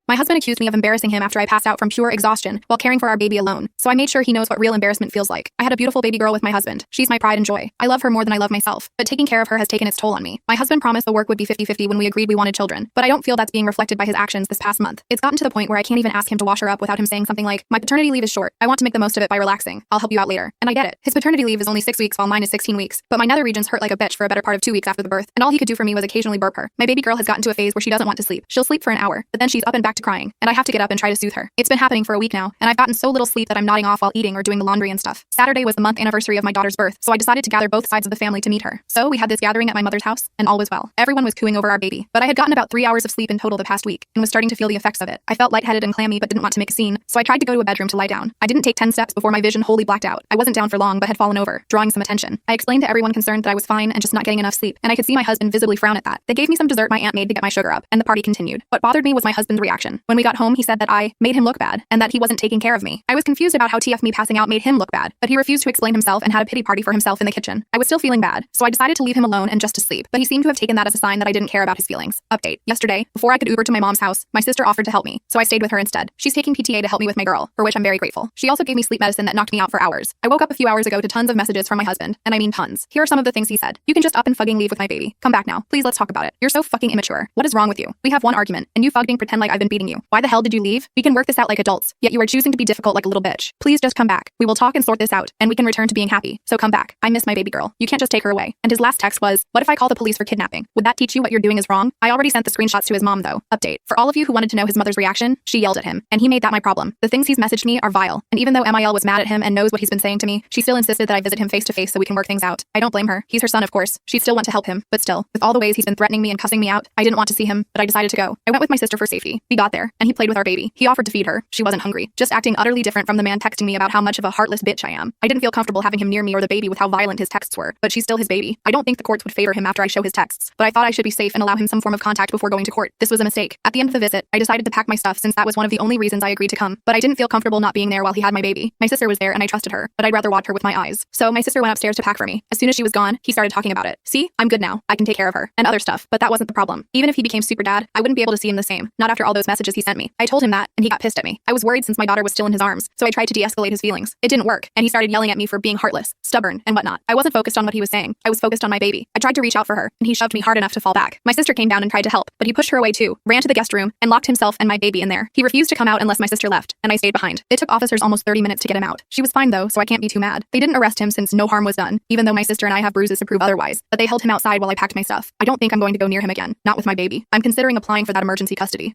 My husband accused me of embarrassing him after I passed out from pure exhaustion while caring for our baby alone, so I made sure he knows what real embarrassment feels like. I had a beautiful baby girl with my husband. She's my pride and joy. I love her more than I love myself, but taking care of her has taken its toll on me. My husband promised the work would be 50-50 when we agreed we wanted children, but I don't feel that's being reflected by his actions this past month. It's gotten to the point where I can't even ask him to wash her up without him saying something like, "My paternity leave is short. I want to make the most of it by relaxing. I'll help you out later." And I get it. His paternity leave is only 6 weeks while mine is 16 weeks, but my nether regions hurt like a bitch for a better part of 2 weeks after the birth, and all he could do for me was occasionally burp her. My baby girl has gotten to a phase where she doesn't want to sleep. She'll sleep for an hour, but then she's up and back to crying, and I have to get up and try to soothe her. It's been happening for a week now, and I've gotten so little sleep that I'm nodding off while eating or doing the laundry and stuff. Saturday was the month anniversary of my daughter's birth, so I decided to gather both sides of the family to meet her. So we had this gathering at my mother's house, and all was well. Everyone was cooing over our baby, but I had gotten about 3 hours of sleep in total the past week, and was starting to feel the effects of it. I felt lightheaded and clammy but didn't want to make a scene, so I tried to go to a bedroom to lie down. I didn't take 10 steps before my vision wholly blacked out. I wasn't down for long but had fallen over, drawing some attention. I explained to everyone concerned that I was fine and just not getting enough sleep, and I could see my husband visibly frown at that. They gave me some dessert my aunt made to get my sugar up, and the party continued. What bothered me was my husband's reaction. When we got home, he said that I made him look bad, and that he wasn't taking care of me. I was confused about how TF me passing out made him look bad, but he refused to explain himself and had a pity party for himself in the kitchen. I was still feeling bad, so I decided to leave him alone and just to sleep, but he seemed to have taken that as a sign that I didn't care about his feelings. Update. Yesterday, before I could Uber to my mom's house, my sister offered to help me, so I stayed with her instead. She's taking PTA to help me with my girl, for which I'm very grateful. She also gave me sleep medicine that knocked me out for hours. I woke up a few hours ago to tons of messages from my husband, and I mean tons. Here are some of the things he said. "You can just up and fucking leave with my baby. Come back now. Please, let's talk about it. You're so fucking immature. What is wrong with you? We have one argument, and you fucking pretend like I've been beating you. Why the hell did you leave? We can work this out like adults, yet you are choosing to be difficult like a little bitch. Please just come back. We will talk and sort this out, and we can return to being happy. So come back. I miss my baby girl. You can't just take her away." And his last text was, "What if I call the police for kidnapping? Would that teach you what you're doing is wrong?" I already sent the screenshots to his mom though. Update. For all of you who wanted to know his mother's reaction, she yelled at him, and he made that my problem. The things he's messaged me are vile, and even though MIL was mad at him and knows what he's been saying to me, she still insisted that I visit him face to face so we can work things out. I don't blame her. He's her son, of course. She'd still want to help him, but still, with all the ways he's been threatening me and cussing me out, I didn't want to see him, but I decided to go. I went with my sister for safety. We got there, and he played with our baby. He offered to feed her. She wasn't hungry, just acting utterly different from the man texting me about how much of a heartless bitch I am. I didn't feel comfortable having him near me or the baby with how violent his texts were, but she's still his baby. I don't think the courts would favor him after I show his texts, but I thought I should be safe and allow him some form of contact before going to court. This was a mistake. At the end of the visit, I decided to pack my stuff since that was one of the only reasons I agreed to come, but I didn't feel comfortable not being there while he had my baby. My sister was there and I trusted her, but I'd rather watch her with my eyes. So my sister went upstairs to pack for me. As soon as she was gone, he started talking about it. "See, I'm good now. I can take care of her," and other stuff, but that wasn't the problem. Even if he became super dad, I wouldn't be able to see him the same, not after all those messages he sent me. I told him that, and he got pissed at me. I was worried since my daughter was still in his arms, so I tried to de-escalate his feelings. It didn't work, and he started yelling at me for being heartless, stubborn, and whatnot. I wasn't focused on what he was saying. I was focused on my baby. I tried to reach out for her, and he shoved me hard enough to fall back. My sister came down and tried to help, but he pushed her away too, ran to the guest room, and locked himself and my baby in there. He refused to come out unless my sister left, and I stayed behind. It took officers almost 30 minutes to get him out. She was fine though, so I can't be too mad. They didn't arrest him since no harm was done, even though my sister and I have bruises to prove otherwise, but they held him outside while I packed my stuff. I don't think I'm going to go near him again, not with my baby. I'm considering applying for that emergency custody.